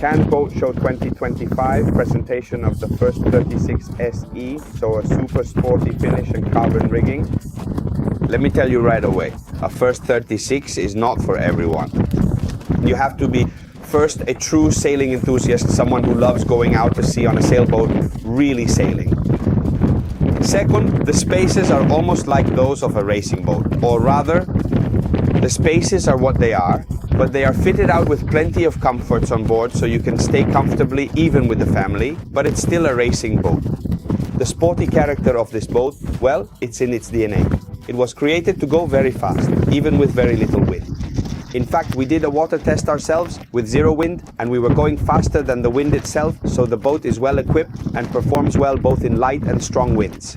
Cannes Boat Show 2025 presentation of the First 36 SE, so a super sporty finish and carbon rigging. Let me tell you right away, a First 36 is not for everyone. You have to be first a true sailing enthusiast, someone who loves going out to sea on a sailboat, really sailing. Second, the spaces are almost like those of a racing boat, or rather, the spaces are what they are, but they are fitted out with plenty of comforts on board so you can stay comfortably even with the family, but it's still a racing boat. The sporty character of this boat, well, it's in its DNA. It was created to go very fast, even with very little wind. In fact, we did a water test ourselves with zero wind, and we were going faster than the wind itself, so the boat is well equipped and performs well both in light and strong winds.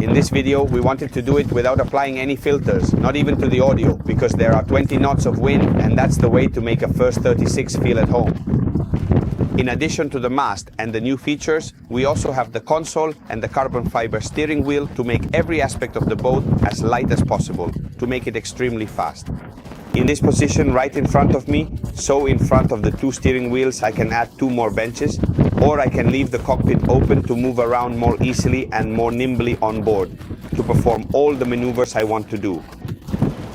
In this video, we wanted to do it without applying any filters, not even to the audio, because there are 20 knots of wind, and that's the way to make a First 36 feel at home. In addition to the mast and the new features, we also have the console and the carbon fiber steering wheel to make every aspect of the boat as light as possible, to make it extremely fast. In this position right in front of me, so in front of the two steering wheels, I can add 2 more benches, or I can leave the cockpit open to move around more easily and more nimbly on board, to perform all the maneuvers I want to do.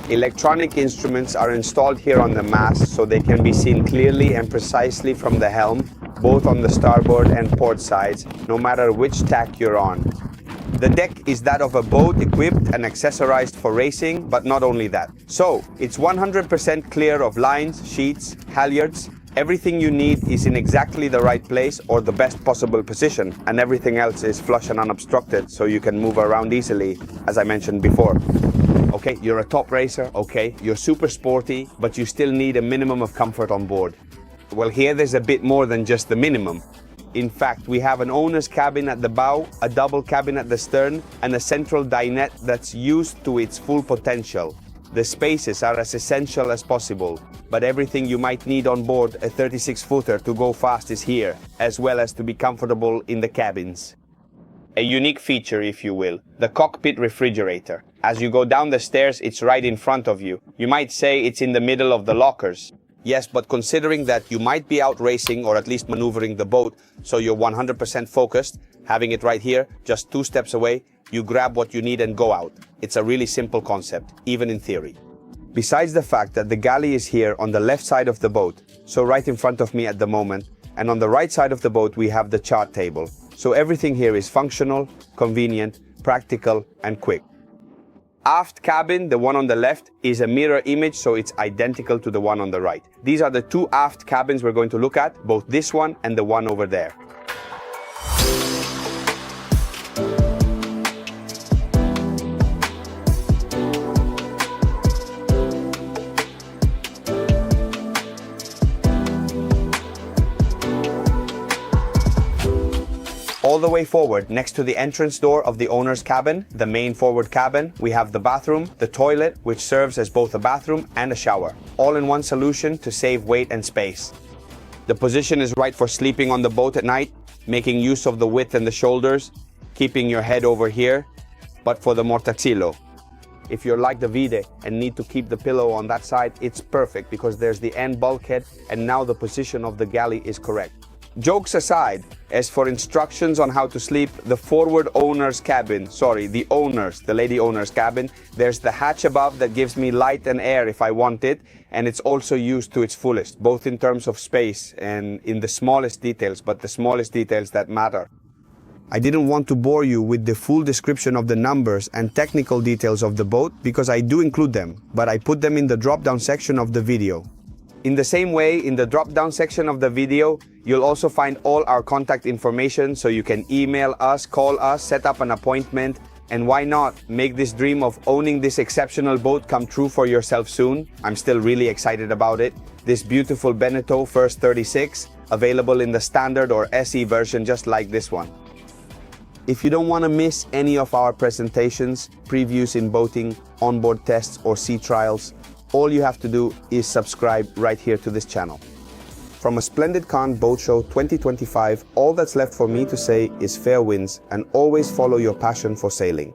Electronic instruments are installed here on the mast so they can be seen clearly and precisely from the helm, both on the starboard and port sides, no matter which tack you're on. The deck is that of a boat equipped and accessorized for racing, but not only that. So, it's 100% clear of lines, sheets, halyards. Everything you need is in exactly the right place or the best possible position, and everything else is flush and unobstructed so you can move around easily, as I mentioned before. Okay, you're a top racer, okay, you're super sporty, but you still need a minimum of comfort on board. Well, here there's a bit more than just the minimum. In fact, we have an owner's cabin at the bow, a double cabin at the stern, and a central dinette that's used to its full potential. The spaces are as essential as possible, but everything you might need on board a 36-footer to go fast is here, as well as to be comfortable in the cabins. A unique feature, if you will, the cockpit refrigerator. As you go down the stairs, it's right in front of you. You might say it's in the middle of the lockers. Yes, but considering that you might be out racing or at least maneuvering the boat, so you're 100% focused, having it right here, just 2 steps away, you grab what you need and go out. It's a really simple concept, even in theory. Besides the fact that the galley is here on the left side of the boat, so right in front of me at the moment, and on the right side of the boat we have the chart table. So everything here is functional, convenient, practical, and quick. Aft cabin, the one on the left, is a mirror image, so it's identical to the one on the right. These are the 2 aft cabins we're going to look at, both this one and the one over there. All the way forward, next to the entrance door of the owner's cabin, the main forward cabin, we have the bathroom, the toilet, which serves as both a bathroom and a shower. All in one solution to save weight and space. The position is right for sleeping on the boat at night, making use of the width and the shoulders, keeping your head over here, but for the mortacillo. If you're like Davide and need to keep the pillow on that side, it's perfect because there's the end bulkhead and now the position of the galley is correct. Jokes aside, as for instructions on how to sleep, the forward owner's cabin, the lady owner's cabin, there's the hatch above that gives me light and air if I want it, and it's also used to its fullest, both in terms of space and in the smallest details, but the smallest details that matter. I didn't want to bore you with the full description of the numbers and technical details of the boat because I do include them, but I put them in the drop-down section of the video. In the same way, in the drop-down section of the video, you'll also find all our contact information so you can email us, call us, set up an appointment, and why not make this dream of owning this exceptional boat come true for yourself soon? I'm still really excited about it. This beautiful Bénéteau First 36, available in the standard or SE version just like this one. If you don't want to miss any of our presentations, previews in boating, onboard tests, or sea trials, all you have to do is subscribe right here to this channel. From a splendid Cannes Boat Show 2025, all that's left for me to say is fair winds and always follow your passion for sailing.